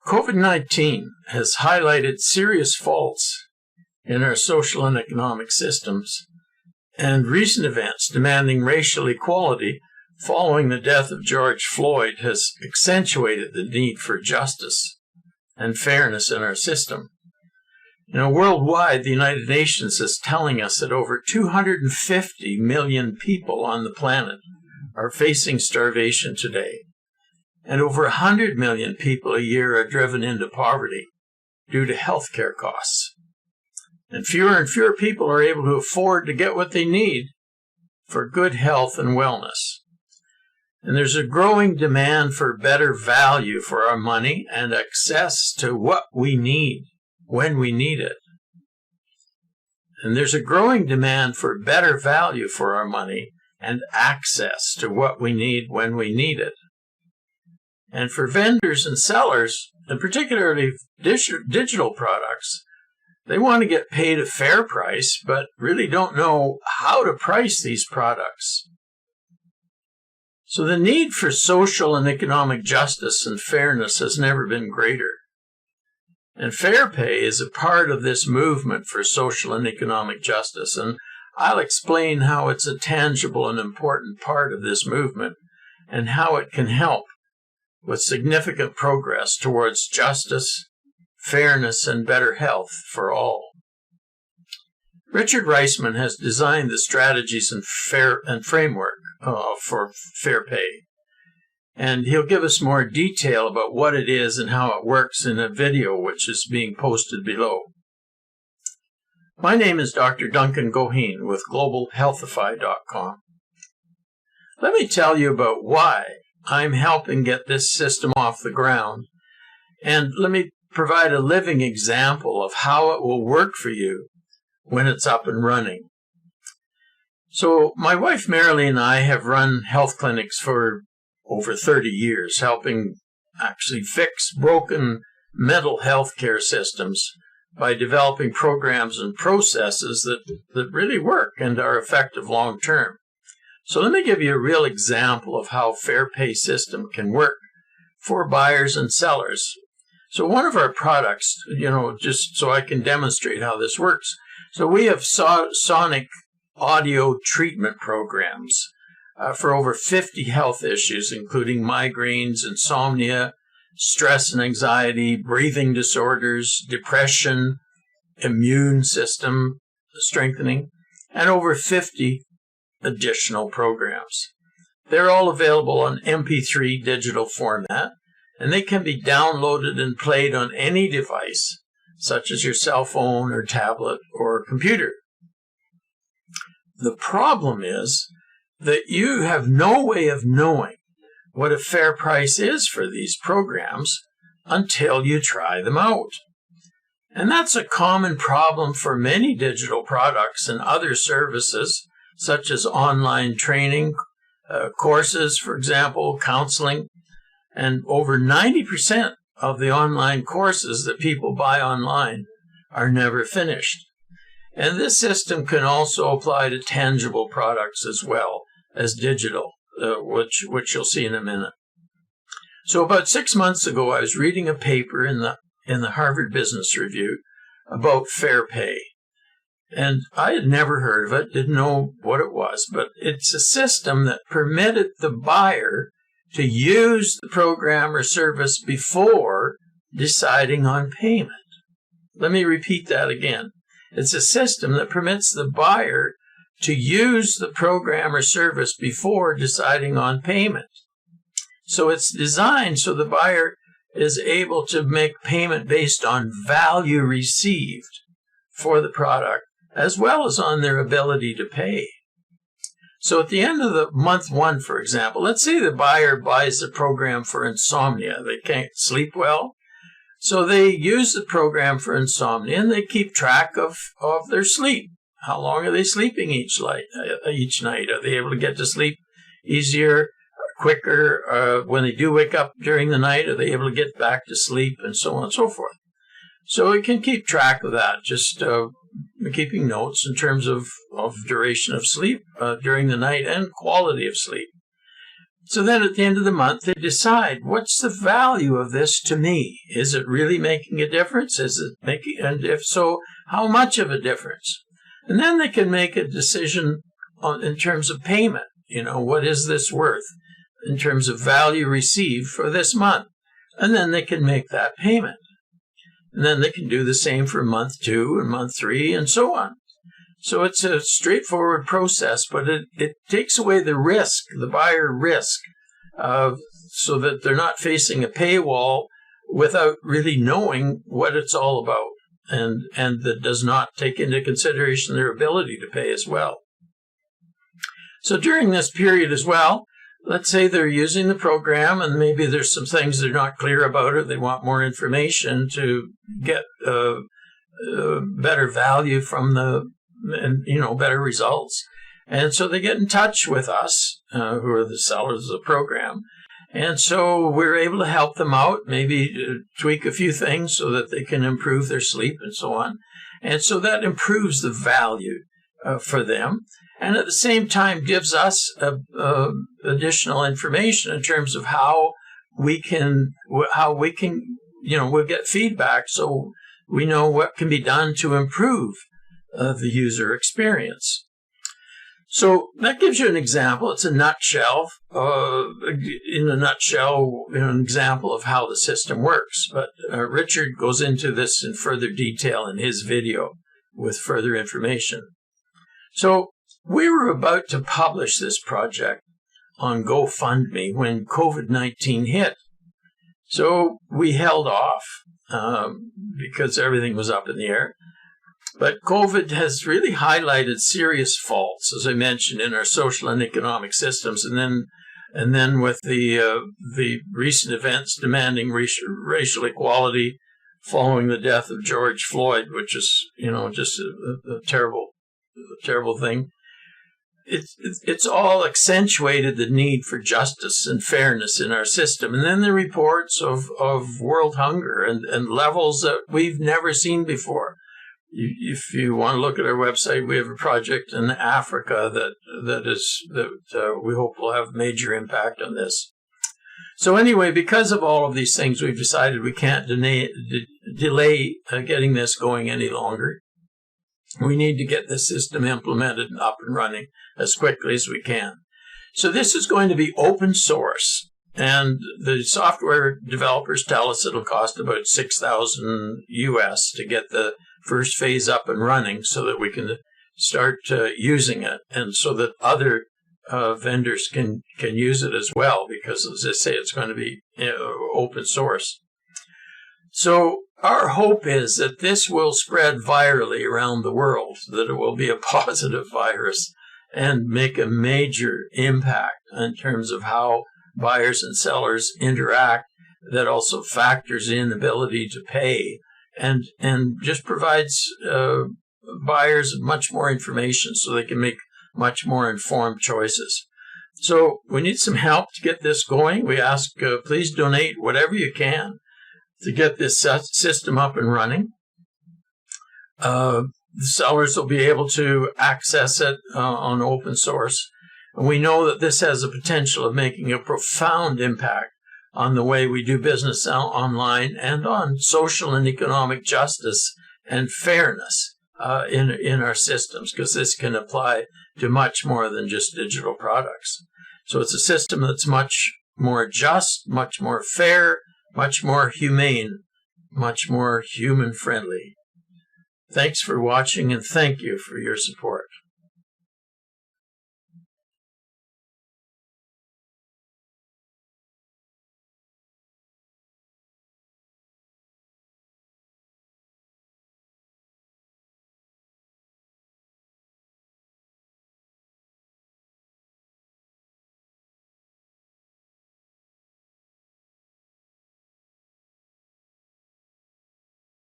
COVID-19 has highlighted serious faults in our social and economic systems, and recent events demanding racial equality following the death of George Floyd has accentuated the need for justice and fairness in our system. Worldwide, the United Nations is telling us that over 250 million people on the planet are facing starvation today, and over 100 million people a year are driven into poverty due to health care costs. And fewer people are able to afford to get what they need for good health and wellness. And there's a growing demand for better value for our money and access to what we need when we need it. And there's a growing demand for better value for our money and access to what we need when we need it. And for vendors and sellers, and particularly digital products, they want to get paid a fair price, but really don't know how to price these products. So the need for social and economic justice and fairness has never been greater. And FairPay is a part of this movement for social and economic justice, and I'll explain how it's a tangible and important part of this movement and how it can help with significant progress towards justice, fairness, and better health for all. Richard Reisman has designed the strategies and framework for FairPay, and he'll give us more detail about what it is and how it works in a video which is being posted below. My name is Dr. Duncan Goheen with GlobalHealthify.com. Let me tell you about why I'm helping get this system off the ground, and let me provide a living example of how it will work for you when it's up and running. So my wife Marilee and I have run health clinics for over 30 years, helping actually fix broken mental health care systems by developing programs and processes that really work and are effective long term. So let me give you a real example of how FairPay system can work for buyers and sellers. So one of our products, just so I can demonstrate how this works. So we have sonic audio treatment programs for over 50 health issues, including migraines, insomnia, stress and anxiety, breathing disorders, depression, immune system strengthening, and over 50 additional programs. They're all available on MP3 digital format, and they can be downloaded and played on any device, such as your cell phone or tablet or computer. The problem is that you have no way of knowing what a fair price is for these programs until you try them out. And that's a common problem for many digital products and other services, such as online training, courses, for example, counseling, and over 90% of the online courses that people buy online are never finished. And this system can also apply to tangible products as well as digital, which you'll see in a minute. So about 6 months ago, I was reading a paper in the Harvard Business Review about FairPay. And I had never heard of it, didn't know what it was, but it's a system that permitted the buyer to use the program or service before deciding on payment. Let me repeat that again. It's a system that permits the buyer to use the program or service before deciding on payment. So it's designed so the buyer is able to make payment based on value received for the product, as well as on their ability to pay. So at the end of the month one, for example, let's say the buyer buys the program for insomnia. They can't sleep well. So they use the program for insomnia and they keep track of their sleep. How long are they sleeping each night? Are they able to get to sleep easier, quicker? When they do wake up during the night, are they able to get back to sleep, and so on and so forth? So it can keep track of that, just keeping notes in terms of duration of sleep during the night and quality of sleep. So then at the end of the month, they decide, what's the value of this to me? Is it really making a difference? And if so, how much of a difference? And then they can make a decision in terms of payment. What is this worth in terms of value received for this month? And then they can make that payment. And then they can do the same for month 2 and month 3 and so on. So it's a straightforward process, but it takes away the risk, the buyer risk, so that they're not facing a paywall without really knowing what it's all about, and that does not take into consideration their ability to pay as well. So during this period as well, let's say they're using the program and maybe there's some things they're not clear about or they want more information to get better value from better results. And so they get in touch with us, who are the sellers of the program. And so we're able to help them out, maybe tweak a few things so that they can improve their sleep and so on. And so that improves the value for them. And at the same time gives us additional information in terms of how we can, we'll get feedback so we know what can be done to improve the user experience. So that gives you an example. It's a nutshell, an example of how the system works. But Richard goes into this in further detail in his video with further information. So we were about to publish this project on GoFundMe when COVID-19 hit. So we held off because everything was up in the air. But COVID has really highlighted serious faults, as I mentioned, in our social and economic systems, and then with the recent events demanding racial equality following the death of George Floyd, which is just a terrible thing. It's all accentuated the need for justice and fairness in our system, and then the reports of world hunger and levels that we've never seen before. If you want to look at our website, we have a project in Africa that we hope will have major impact on this. So anyway, because of all of these things, we've decided we can't delay getting this going any longer. We need to get the system implemented and up and running as quickly as we can. So this is going to be open source. And the software developers tell us it'll cost about $6,000 US to get the first phase up and running so that we can start using it, and so that other vendors can use it as well, because as I say, it's going to be open source. So our hope is that this will spread virally around the world, that it will be a positive virus and make a major impact in terms of how buyers and sellers interact, that also factors in ability to pay and just provides buyers much more information so they can make much more informed choices. So we need some help to get this going. We ask, please donate whatever you can to get this system up and running. The sellers will be able to access it on open source. And we know that this has the potential of making a profound impact on the way we do business online and on social and economic justice and fairness in our systems, because this can apply to much more than just digital products. So it's a system that's much more just, much more fair, much more humane, much more human-friendly. Thanks for watching, and thank you for your support.